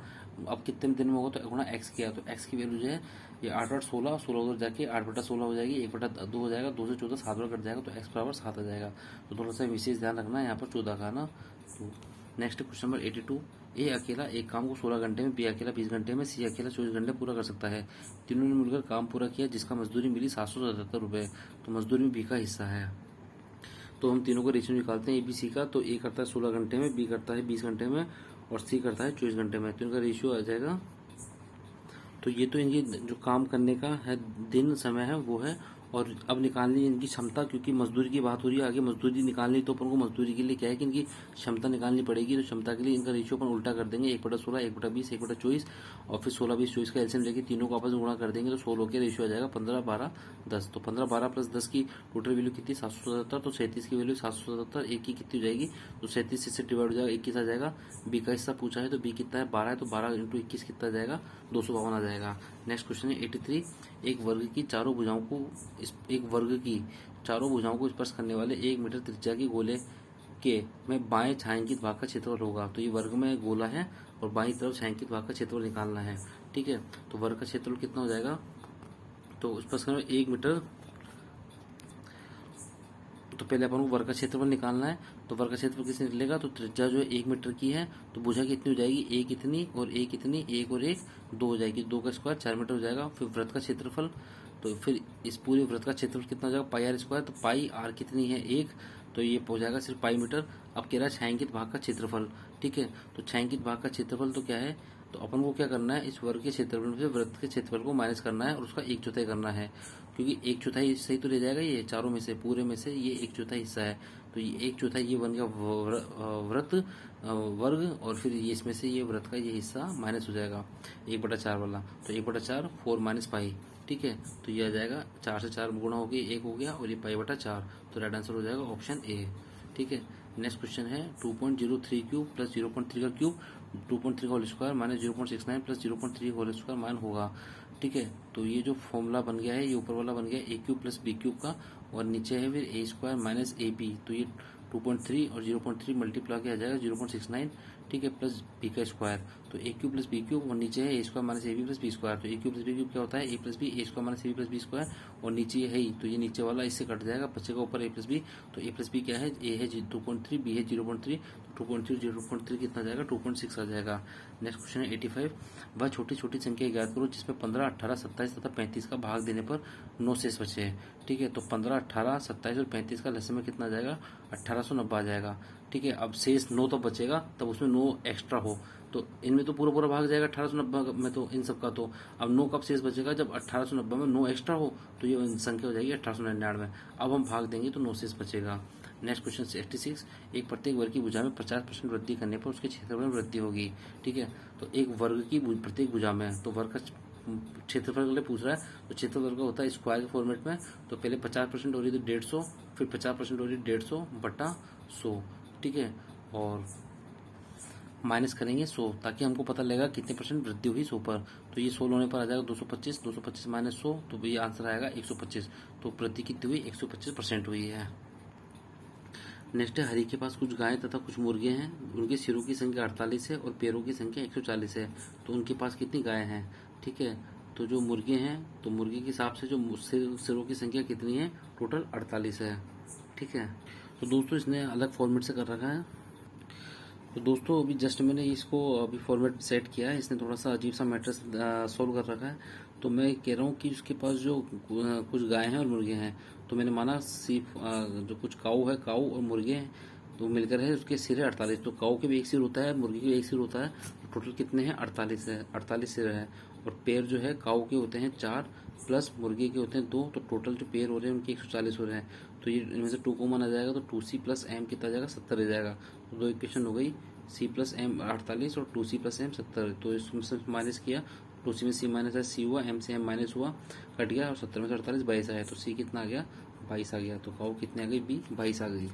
अब कितने दिन में होगा तो गुणा x किया, तो x की वैल्यू जो है ये 8 8 16 16 उधर जाके 8 बटा 16 हो जाएगी, 1 बटा 2 हो जाएगा, 2 से 14 7 बार कट जाएगा तो x बराबर 7 आ जाएगा। तो थोड़ा सा विशेष ध्यान रखना है यहाँ पर 14 का ना। तो नेक्स्ट क्वेश्चन नंबर 82, ए अकेला एक काम को 16 घंटे में, बी अकेला 20 घंटे में, सी अकेला 24 घंटे पूरा कर सकता है। तीनों ने मिलकर काम पूरा किया जिसका मजदूरी मिली 777 रुपये, तो मजदूरी में बी का हिस्सा है। तो हम तीनों का रेशियो निकालते हैं ए बी सी का, तो ए करता है 16 घंटे में, बी करता है 20 घंटे में और सी करता है 24 घंटे में, तो इनका रेशियो आ जाएगा। तो ये तो इनकी जो काम करने का है दिन समय है वो है, और अब निकालनी इनकी क्षमता, क्योंकि मजदूरी की बात हो रही है आगे मजदूरी निकालनी, तो अपन को मजदूरी के लिए क्या है कि इनकी क्षमता निकालनी पड़ेगी। तो क्षमता के लिए इनका रेशियो अपन उल्टा कर देंगे, 1 बटा 16 1 बटा 20 1 बटा 24 और फिर 16 20 24 का एलसीएम लेके तीनों को आपस में गुणा कर देंगे तो 16 के रेशियो आ जाएगा 15 12 10। तो 15 12 प्लस 10 की टोटल वैल्यू कितनी 777, तो 37 की वैल्यू 777, एक की कितनी हो जाएगी तो 37 से डिवाइड हो जाएगा 21 आ जाएगा। बी का हिस्सा पूछा है तो बी कितना है 12 है, तो 12 इंटू 21 कितना आ जाएगा 252 आ जाएगा। नेक्स्ट क्वेश्चन है 83, एक वर्ग की चारों भुजाओं को स्पर्श करने वाले 1 मीटर त्रिज्या के गोले के में बाएं छायांकित भाग का क्षेत्रफल होगा। तो ये वर्ग में गोला है और बाईं तरफ छायांकित भाग का क्षेत्रफल निकालना है। ठीक है, तो वर्ग का क्षेत्रफल कितना हो जाएगा, तो उस प्रश्न में 1 मीटर, तो पहले अपन को वर्ग का क्षेत्रफल निकालना है। तो वर्ग का क्षेत्रफल किससे निकलेगा, तो त्रिज्या जो है 1 मीटर की है, तो भुजा कितनी हो जाएगी, एक इतनी और एक इतनी, एक और एक 2 हो जाएगी, 2 का स्क्वायर 4 मीटर हो जाएगा। फिर वृत्त का क्षेत्रफल, तो फिर इस पूरे वृत्त का क्षेत्रफल कितना हो जाएगा, पाई आर स्क्वायर, तो पाई आर कितनी है 1, तो ये हो जाएगा सिर्फ पाई मीटर। अब कह रहा है छायांकित भाग का क्षेत्रफल। ठीक है, तो छायांकित भाग का क्षेत्रफल तो क्या है, तो अपन को क्या करना है, इस वर्ग के क्षेत्रफल से वृत्त के क्षेत्रफल को माइनस करना है और उसका 1/4 करना है, क्योंकि 1/4 हिस्सा ही तो रह जाएगा, ये चारों में से पूरे में से ये 1/4 हिस्सा है, तो ये 1/4 ये बन गया वृत्त वर्ग, और फिर ये इसमें से ये वृत्त का ये हिस्सा माइनस हो जाएगा 1/4 वाला, तो 1/4 4 माइनस पाई। ठीक है, तो ये आ जाएगा 4 से 4 गुणा हो गई 1 हो गया और ये पाई/4, तो राइट आंसर हो जाएगा ऑप्शन ए। ठीक है, नेक्स्ट क्वेश्चन है 2.03 क्यूब प्लस 0.3 का क्यूब 2.3 का whole square minus 0.69 plus 0.3 whole square मान होगा। ठीक है, तो ये जो फॉर्मूला बन गया है, ये ऊपर वाला बन गया ए क्यूब प्लस बी क्यूब का, और नीचे है फिर ए स्क्वायर माइनस ए बी, तो ये 2.3 और 0.3 मल्टीप्लाई किया जाएगा 0.69, ठीक है, प्लस बी का स्क्वायर, तो A cube plus B cube, और नीचे है A square minus A B plus B square, तो A cube plus B cube क्या होता है, A plus B, A square minus A B plus B square, और नीचे ये है ही, तो ये नीचे वाला इससे कट जाएगा, बचेगा ऊपर ए प्लस बी, तो ए प्लस बी क्या है, ए है 2.3, बी है 0.3, तो 2.3 0.3 कितना जाएगा 2.6 आ जाएगा। नेक्स्ट क्वेश्चन है 85, वह छोटी छोटी संख्या ज्ञात करो जिसमें 15, 18, 27 तथा 35 का भाग देने पर 9 शेष बचे हैं। ठीक है, तो 15, 18, 27 और 35 का लसन में कितना आ जाएगा 1890 आ जाएगा। ठीक है, अब शेष 9 तब बचेगा तब उसमें 9 एक्स्ट्रा हो, तो इनमें तो पूरा पूरा भाग जाएगा 1890 में, तो इन सब का तो अब 9 कब शेष बचेगा जब 1890 में 9 एक्स्ट्रा हो, तो ये संख्या हो जाएगी 1899। अब हम भाग देंगे तो 9 शेष बचेगा। नेक्स्ट क्वेश्चन 86, एक प्रत्येक वर्ग की भुजा में 50% वृद्धि करने पर उसके क्षेत्रफल में वृद्धि होगी। ठीक है, तो एक वर्ग की प्रत्येक भुजा में, तो वर्ग का क्षेत्रफल के लिए पूछ रहा है, तो क्षेत्रफल का होता है स्क्वायर के फॉर्मेट में, तो पहले 50% हो रही तो 150, फिर 50% हो रही 150/100। ठीक है, और माइनस करेंगे 100, ताकि हमको पता लगेगा कितने परसेंट वृद्धि हुई 100 पर, तो ये 16 होने पर आ जाएगा 225, 225 माइनस 100, तो ये आंसर आएगा 125, तो वृद्धि कितनी हुई 125% हुई है। नेक्स्ट है, हरि के पास कुछ गायें तथा कुछ मुर्गे हैं, उनके सिरों की संख्या 48 है और पैरों की संख्या 140 है, तो उनके पास कितनी गायें हैं। ठीक है, तो जो मुर्गे हैं, तो मुर्गे के हिसाब से जो सिरों की संख्या कितनी है, टोटल 48 है। ठीक है, तो दोस्तों इसने अलग फॉर्मेट से कर रखा है, तो दोस्तों अभी जस्ट मैंने इसको अभी फॉर्मेट सेट किया है, इसने थोड़ा सा अजीब सा मैटर सॉल्व कर रखा है, तो मैं कह रहा हूँ कि उसके पास जो कुछ गाय हैं और मुर्गे हैं, तो मैंने माना सिर्फ जो कुछ काऊ है, काऊ और मुर्गे हैं, तो मिलकर है उसके सिर है 48, तो काऊ के भी एक सिर होता है, मुर्गे के भी एक सिर होता है, तो टोटल कितने हैं 48 है, 48 सिर है, और पैर जो है काऊ के होते हैं 4 प्लस मुर्गे के होते हैं 2, तो टोटल जो पैर हो रहे हैं उनके 140 हो रहे हैं, तो ये इनमें से 2 कॉमन आ जाएगा, तो 2c प्लस m कितना आ जाएगा 70 रह जाएगा, तो 2 इक्वेशन हो गई, c प्लस m 48 और 2c प्लस m 70, तो इसमें से माइनस किया, 2c में c माइनस है, c हुआ, m से m माइनस हुआ, कट गया, और 70 में से 48 22 आया, तो c कितना आ गया 22 आ गया, तो काऊ कितने आ गई b 22 आ गई।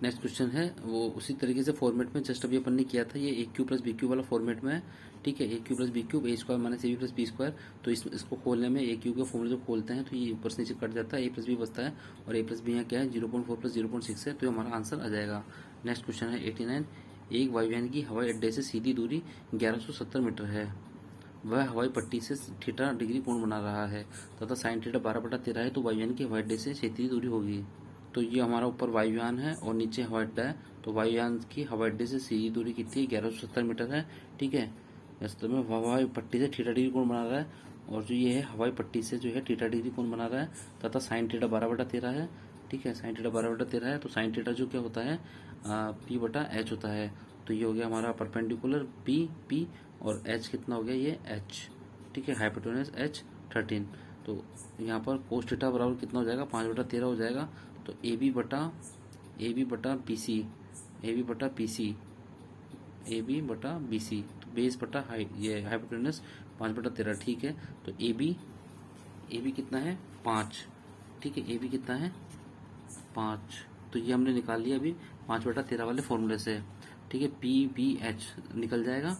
नेक्स्ट क्वेश्चन है वो उसी तरीके से फॉर्मेट में जस्ट अभी अपन ने किया था, ये A cube plus B cube वाला फॉर्मेट में है। ठीक है, A cube plus B cube A square minus A B plus B square, तो इसको खोलने में ए क्यू का फॉर्मूला जब खोलते हैं तो ये ऊपर से नीचे कट जाता है, ए प्लस बी बचता है, और ए प्लस बी यहाँ क्या है 0.4 प्लस 0.6 है, तो हमारा आंसर आ जाएगा। नेक्स्ट क्वेश्चन है 89, एक वायुयान की हवाई अड्डे से सीधी दूरी 1170 मीटर है, वह हवाई पट्टी से थीटा डिग्री कोण बना रहा है तथा साइन थीटा 12/13 है, तो वायुयान की हवाई अड्डे से क्षेत्रीय दूरी होगी। तो ये हमारा ऊपर वायुयान है और नीचे हवाई अड्डा है, तो वायुयान की हवाई अड्डे से सीधी दूरी कितनी है 1170 मीटर है। ठीक है, वास्तव में हवाई पट्टी से थीटा डिग्री कोण बना रहा है, और जो ये है हवाई पट्टी से जो है थीटा डिग्री कोण बना रहा है, तथा साइन थीटा 12/13 है। ठीक है, साइन थीटा 12/13 है, तो साइन थीटा जो क्या होता है p/h होता है, तो ये हो गया हमारा परपेंडिकुलर p और h कितना हो गया ये h। ठीक है, हाइपोटेन्यूज h 13, तो यहाँ पर कोस थीटा बराबर कितना हो जाएगा 5/13 हो जाएगा, तो ए बी बटा बी सी, तो बेस बटा हाइट, ये हाइपोटेन्यूज 5/13। ठीक है, तो ए बी कितना है 5। ठीक है, ए बी कितना है 5, तो ये हमने निकाल लिया अभी 5/13 वाले फॉर्मूले से। ठीक है, पी बी एच निकल जाएगा,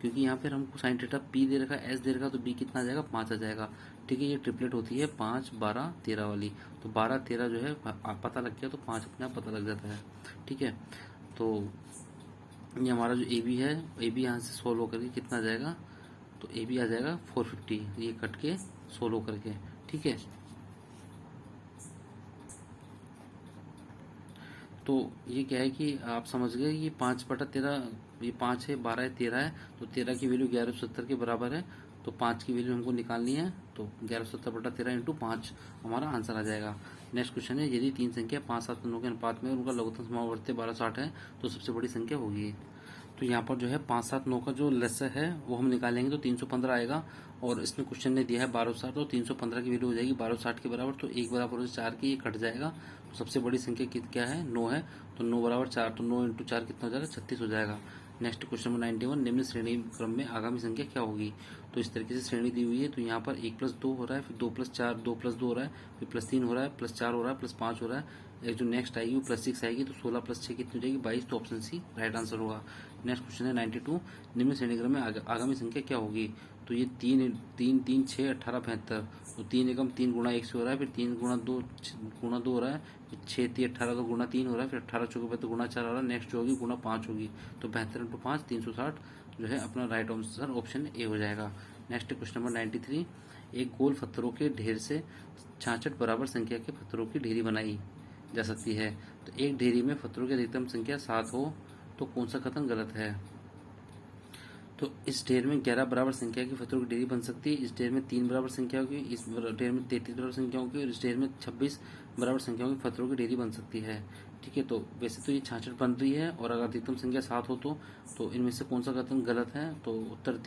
क्योंकि यहाँ पर हमको साइन थीटा पी दे रखा है, एस दे रखा है, तो बी कितना आ जाएगा 5 आ जाएगा। ठीक है, ये ट्रिपलेट होती है 5, 12, 13 वाली। तो 12, 13 जो है पता लग गया तो 5 अपने आप पता लग जाता है। ठीक है, तो ये हमारा जो ए बी है, ए बी यहाँ से सोल्व होकर के कितना आ जाएगा, तो ए बी आ जाएगा 450, ये कट के सोल्व होकर के। ठीक है, तो ये क्या है कि आप समझ गए कि 5/13, ये 5 है, 12 है, 13 है, तो 13 की वैल्यू 1170 के बराबर है, तो 5 की वैल्यू हमको निकालनी है, तो 1170/13 इंटू 5 हमारा आंसर आ जाएगा। नेक्स्ट क्वेश्चन है, यदि तीन संख्या 5, 7, 9 के अनुपात में उनका लघुत्तम समावर्ती 12, 60 है तो सबसे बड़ी संख्या होगी। तो यहाँ पर जो है 5, 7, 9 का जो लेसर है वो हम निकालेंगे तो 315 आएगा, और इसमें क्वेश्चन ने दिया है 12, 60, तो 315 की वैल्यू हो जाएगी 12, 60 के बराबर, तो 1 बराबर हो 4 की, ये कट जाएगा, तो सबसे बड़ी संख्या क्या है, 9 है, तो 9 बराबर 4, तो 9 इंटू 4 कितना हो जाएगा, 36 हो जाएगा। नेक्स्ट क्वेश्चन नंबर 91, निम्न श्रेणी क्रम में आगामी संख्या क्या होगी। तो इस तरीके से श्रेणी दी हुई है, तो यहाँ पर 1+2 हो रहा है, फिर 2+4, 2+2 हो रहा है, फिर +3 हो रहा है, +4 हो रहा है, +5 हो रहा है, एक जो नेक्स्ट आएगी वो +6 आएगी, तो 16+6 कितनी हो जाएगी, 22, तो ऑप्शन सी राइट आंसर होगा। नेक्स्ट क्वेश्चन है 92, निम्न श्रेणी क्रम में आगामी संख्या क्या होगी। तो ये 3, 3, 3, 6, 18, 75, तो 3 एकम 3 गुणा 1 से हो रहा है, फिर 3 गुणा 2 हो रहा है, फिर 6, 3, 18 का गुणा 3 हो रहा है, फिर 18 चौके तो गुणा 4 हो रहा है, नेक्स्ट जो होगी गुणा 5 होगी, तो 72 इंटू 5, 360 जो है अपना राइट आंसर ऑप्शन ए हो जाएगा। नेक्स्ट क्वेश्चन नंबर 93, एक गोल पत्थरों के ढेर से 66 बराबर संख्या के पत्थरों की ढेरी बनाई जा सकती है। तो एक ढेरी में पत्थरों की अधिकतम संख्या 7 हो तो कौन सा कथन गलत है। तो इस ढेर में 11 बराबर संख्या की पत्थरों की ढेरी बन सकती है, इस ढेर में 3 बराबर संख्या होगी, इस ढेर में 33 बराबर संख्या होगी, और इस ढेर में 26 बराबर संख्याओं की पत्थरों की ढेरी बन सकती है। ठीक है, तो वैसे तो ये 66 बन रही है, और अगर अधिकतम संख्या 7 हो तो इनमें से कौन सा कथन गलत है, तो उत्तर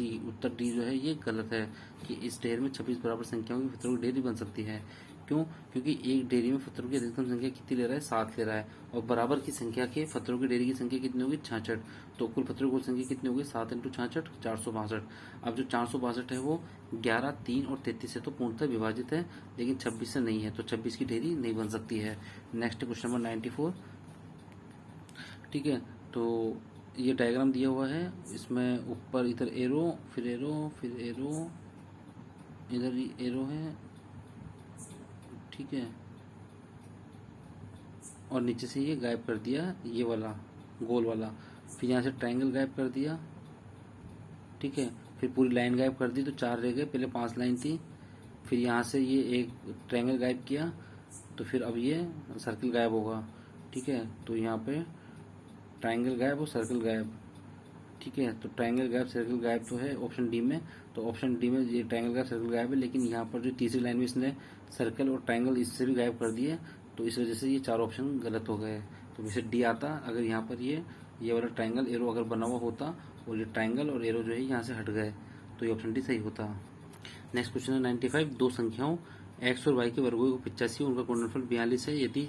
डी जो है ये गलत है, कि इस ढेर में 26 बराबर संख्याओं की पत्थरों की ढेरी बन सकती है। क्यों, क्योंकि एक ढेरी में पत्थरों की अधिकतम संख्या कितनी ले रहा है, 7 ले रहा है, और बराबर की संख्या के पत्थरों की ढेरी की संख्या कितनी होगी, 66, तो कुल पत्थरों की कुल संख्या कितनी होगी, 7 इंटू 66, 462। अब जो 462 है वो 11, 3 और 33 से तो पूर्णतः विभाजित है, लेकिन 26 से नहीं है, तो 26 की ढेरी नहीं बन सकती है। नेक्स्ट क्वेश्चन नंबर 94, ठीक है, तो ये डायग्राम दिया हुआ है, इसमें ऊपर इधर एरो, फिर एरो, फिर एरो, इधर एरो है, ठीक है, और नीचे से ये गायब कर दिया, ये वाला गोल वाला, फिर यहाँ से ट्रायंगल गायब कर दिया, ठीक है, फिर पूरी लाइन गायब कर दी, तो 4 रह गए, पहले 5 लाइन थी, फिर यहाँ से ये एक ट्रायंगल गायब किया, तो फिर अब ये सर्कल गायब होगा। ठीक है, तो यहाँ पे ट्रायंगल गायब और सर्कल गायब। ठीक है, तो ट्रायंगल गायब सर्कल गायब तो है ऑप्शन डी में, तो ऑप्शन डी में ये ट्रायंगल गायब सर्कल गायब है, लेकिन यहाँ पर जो तीसरी लाइन में इसने सर्कल और ट्रायंगल इससे भी गायब कर दिए, तो इस वजह से ये 4 ऑप्शन गलत हो गए। तो वैसे डी आता अगर यहाँ पर ये वाला ट्रायंगल एरो अगर बना हुआ होता, और ये ट्रायंगल और एरो जो है यहाँ से हट गए, तो ये ऑप्शन डी सही होता। नेक्स्ट क्वेश्चन है 95, दो संख्याओं x और y के वर्गों को 85, उनका गुणनफल 42 है, यदि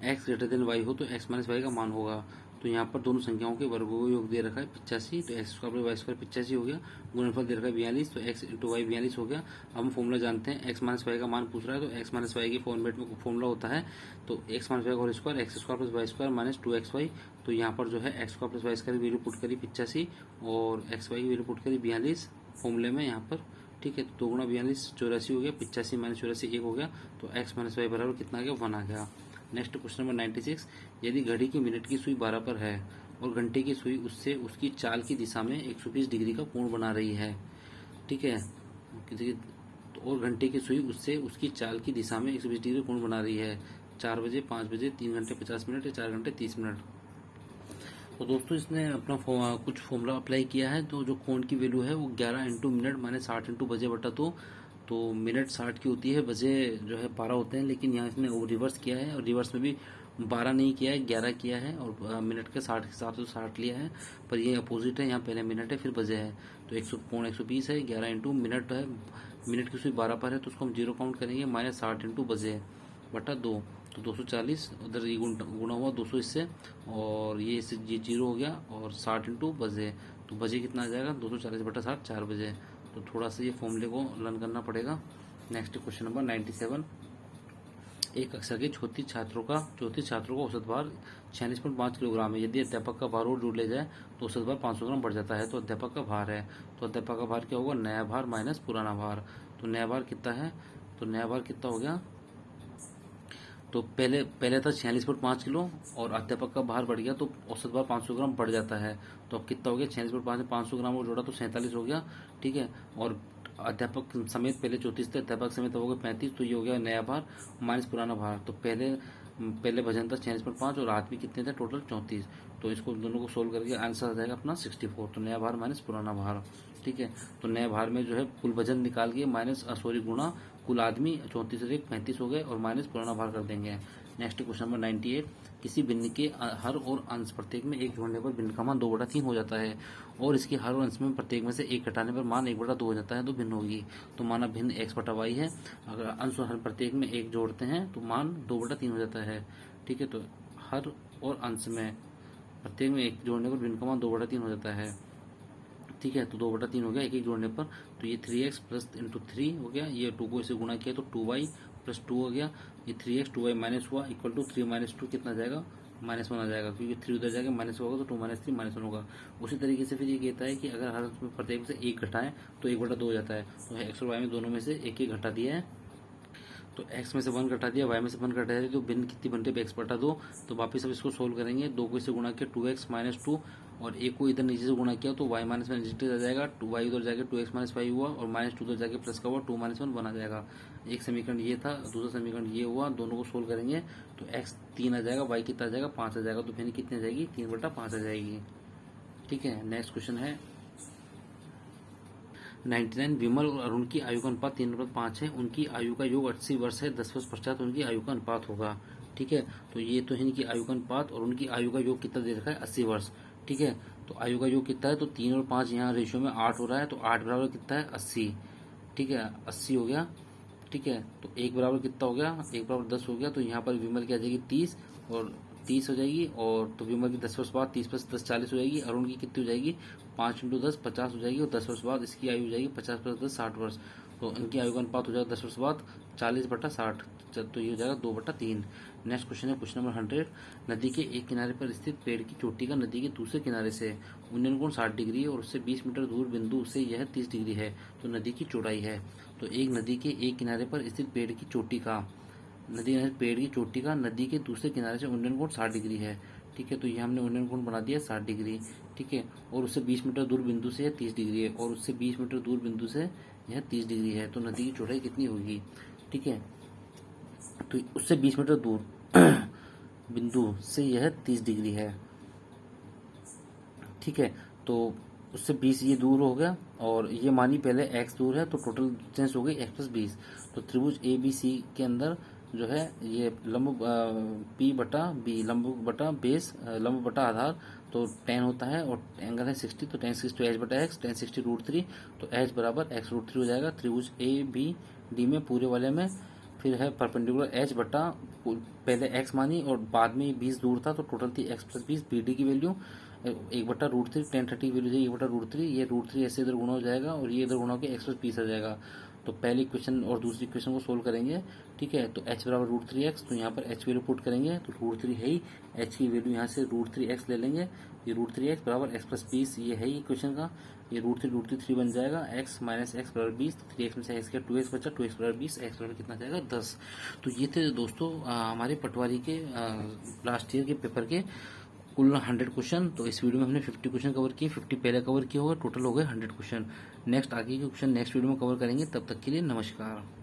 x ग्रेटर देन y हो तो x माइनस वाई का मान होगा। तो यहाँ पर दोनों संख्याओं के वर्गों को योग दे रखा है 85, तो x स्क्वायर वाई स्क्वायर 85 हो गया, गुणनफल दे रखा है 42, तो x इंटू वाई 42 हो गया। अब हम फॉर्मूला जानते हैं, x माइनस वाई का मान पूछ रहा है, तो x माइनस वाई के फॉर्मेट में फॉर्मूला होता है, तो x minus Y whole square X square plus Y square minus 2xy, तो यहाँ पर जो है x square plus Y square की वैल्यू पुट करी 85, और x वाई की वैल्यू पुट करी 42 फॉर्मूले में यहाँ पर। ठीक है, तो 2 गुणा 42 84 हो गया, 85 माइनस 84 1 हो गया, तो x माइनस वाई बराबर कितना आ गया, 1 आ गया। नेक्स्ट क्वेश्चन नंबर 96, यदि घड़ी की मिनट की सुई 12 पर है और घंटे की सुई उससे उसकी चाल की दिशा में 120 डिग्री का कोण बना रही है, ठीक है, और घंटे की सुई उससे उसकी चाल की दिशा में 120 डिग्री कोण बना रही है, 4 बजे, 5 बजे, 3 घंटे 50 मिनट या 4 घंटे 30 मिनट। तो दोस्तों इसने अपना कुछ फॉर्मूला अप्लाई किया है, तो जो कोण की वैल्यू है वो 11 इंटू मिनट माइनस 60 इंटू बजे बटा 2, तो मिनट 60 की होती है, बजे जो है 12 होते हैं, लेकिन यहाँ इसने वो रिवर्स किया है, और रिवर्स में भी 12 नहीं किया है, 11 किया है, और मिनट के 60 के हिसाब से 60 लिया है, पर ये अपोजिट है, यहाँ पहले मिनट है फिर बजे है, तो 120 है, 11 इंटू मिनट है, मिनट की सुई 12 पर है तो उसको हम 0 काउंट करेंगे, माइनस 60 इंटू बजे बटा 2, तो 240, उधर ये गुणा हुआ 200 इससे, और ये इससे ये 0 हो गया, और 60 इंटू बजे, तो बजे कितना आ जाएगा 240 बटा 60, 4 बजे, तो थोड़ा सा ये फॉर्मूले को लर्न करना पड़ेगा। नेक्स्ट क्वेश्चन नंबर 97, एक कक्षा के 34 छात्रों का औसत भार 46.5 किलोग्राम है। यदि अध्यापक का भार और जोड़ लिया जाए तो औसत भार 500 ग्राम बढ़ जाता है। तो अध्यापक का भार है, तो अध्यापक का भार क्या होगा, नया भार माइनस पुराना भार। तो नया भार कितना है, तो नया भार कितना हो गया, तो पहले था 46.5 किलो और अध्यापक का भार बढ़ गया तो औसत भार 500 ग्राम बढ़ जाता है। तो अब कितना हो गया, 46.5 में 500 ग्राम और जोड़ा तो 47 हो गया, ठीक है। और अध्यापक समेत पहले 34 थे, अध्यापक समेत हो गए 35, तो ये हो गया नया भार माइनस पुराना भार। तो पहले वजन था 46.5 और आदमी कितने थे, टोटल 34। तो इसको दोनों को सोल्व करके आंसर आ जाएगा अपना 64। तो नया भार माइनस पुराना भार, ठीक है। तो नए भार में जो है कुल वजन निकाल के माइनस गुणा कुल आदमी 34 से 35 हो गए और माइनस पुराना भार कर देंगे। नेक्स्ट क्वेश्चन नंबर 98, किसी भिन्न के हर और अंश प्रत्येक में एक जोड़ने पर भिन्न का मान 2/3 हो जाता है और इसके हर और अंश में प्रत्येक में से एक घटाने पर मान 1/2 हो जाता है, तो भिन्न होगी। तो माना भिन्न x/y है, अगर अंश और हर प्रत्येक में एक जोड़ते हैं तो मान 2/3 हो जाता है, ठीक है। तो हर और अंश में प्रत्येक में एक जोड़ने पर भिन्न का मान 2/3 हो जाता है, ठीक है। तो 2/3 हो गया एक एक जोड़ने पर। तो ये 3x प्लस इंटू 3 हो गया, ये 2 को इसे गुणा किया तो 2y प्लस 2 हो गया, ये 3x 2y माइनस हुआ इक्वल टू 3 माइनस 2 कितना जाएगा, -1 आ जाएगा, क्योंकि 3 उधर जाएगा माइनस होगा तो 2 माइनस 3 -1 होगा। उसी तरीके से फिर ये कहता है कि अगर हर प्रत्येक में से एक घटाएं तो 1/2 हो जाता है। तो x और y में दोनों में से एक एक घटा दिया है, तो x में से 1 घटा दिया, y में से 1 घटा दिया, तो भिन्न कितनी बनते हैं, x/2। तो वापिस अब इसको सोल्व करेंगे, 2 को इससे गुणा किया 2x माइनस 2 और एक को इधर नीचे से गुणा किया तो y माइनस में नेगेटिव आ जाएगा, 2y उधर जाके 2x माइनस 5 हुआ और -2 उधर जाके प्लस का हुआ, 2 माइनस 1 1 आ जाएगा। एक समीकरण ये था, दूसरा समीकरण ये हुआ, दोनों को सोल्व करेंगे तो x 3 आ जाएगा, y कितना आ जाएगा 5 आ जाएगा, तो भिन्न कितनी आ जाएगी 3/5 आ जाएगी, ठीक है। नेक्स्ट क्वेश्चन है 99, विमल और अरुण की आयु का अनुपात 3/5 है, उनकी आयु का योग 80 वर्ष है, 10 वर्ष पश्चात उनकी आयु का अनुपात होगा, ठीक है। तो ये तो है इनकी आयु का अनुपात और उनकी आयु का योग कितना दे रखा है, 80 वर्ष, ठीक है। तो आयु का योग कितना है, तो 3 और 5 यहाँ रेशियो में 8 हो रहा है, तो 8 बराबर कितना है 80, ठीक है, 80 हो गया, ठीक है। तो 1 बराबर कितना हो गया, 1 बराबर 10 हो गया, तो यहाँ पर विमल की आ जाएगी 30 और 30 हो जाएगी, और तो विमल की 10 वर्ष बाद 30 + 10 40 हो जाएगी। अरुण की कितनी हो जाएगी, 5 × 10 50 हो जाएगी, और 10 वर्ष बाद इसकी आयु हो जाएगी 50 + 10 60 वर्ष। तो इनकी आयु का अनुपात हो जाएगा 10 वर्ष बाद 40/60, तो ये हो जाएगा 2/3। नेक्स्ट क्वेश्चन है क्वेश्चन नंबर 100, नदी के एक किनारे पर स्थित पेड़ की चोटी का नदी के दूसरे किनारे से उन्नयन कोण 60 डिग्री है और उससे 20 मीटर दूर बिंदु से यह 30 डिग्री है, तो नदी की चौड़ाई है। तो एक नदी के एक किनारे पर स्थित पेड़ की चोटी का नदी के दूसरे किनारे से उन्नयन कोण 60 डिग्री है, ठीक है। तो ये हमने उन्नयन कोण बना दिया 60 डिग्री, ठीक है। और उससे 20 मीटर दूर बिंदु से यह 30 डिग्री है, और उससे 20 मीटर दूर बिंदु से यह 30 डिग्री है, तो नदी की चौड़ाई कितनी होगी, ठीक है। तो उससे 20 मीटर दूर बिंदु से यह 30 डिग्री है, ठीक है। तो उससे 20 ये दूर हो गया और ये मानी पहले x दूर है, तो टोटल डिस्टेंस हो गई x + 20। तो त्रिभुज ABC के अंदर जो है ये लंब P/B, लंब बटा बेस, लंब बटा आधार, तो tan होता है और एंगल है 60, तो tan 60 तो h/x, tan 60 √3, तो h बराबर x √3 हो जाएगा। त्रिभुज ABD में पूरे वाले में फिर है परपेंडिकुलर h बटा पहले x मानी और बाद में 20 दूर था, तो टोटल थी x + 20। BD की वैल्यू 1/√3, tan 30 की वैल्यू जाएगी 1/√3, ये √3 ऐसे इधर गुणा हो जाएगा और ये इधर गुणा होकर x + 20 आ जाएगा। तो पहले इक्वेशन और दूसरी इक्वेशन को सोल्व करेंगे, ठीक है। तो h बराबर √3x, तो यहाँ पर h वैल्यू पुट करेंगे तो √3 है ही, h की वैल्यू यहाँ से √3x ले लेंगे, ये √3x बराबर x + 20, ये है ही इक्वेशन का, ये √3 बन जाएगा, x - x बराबर 20, 3x में से x गया 2x बचा, 2x बराबर 20, x बराबर कितना जाएगा 10। तो ये थे दोस्तों हमारे पटवारी के लास्ट ईयर के पेपर के कुल 100 क्वेश्चन। तो इस वीडियो में हमने 50 क्वेश्चन कवर किए, 50 पहले कवर किए होगा, टोटल हो गए 100 क्वेश्चन। नेक्स्ट आगे के क्वेश्चन नेक्स्ट वीडियो में कवर करेंगे, तब तक के लिए नमस्कार।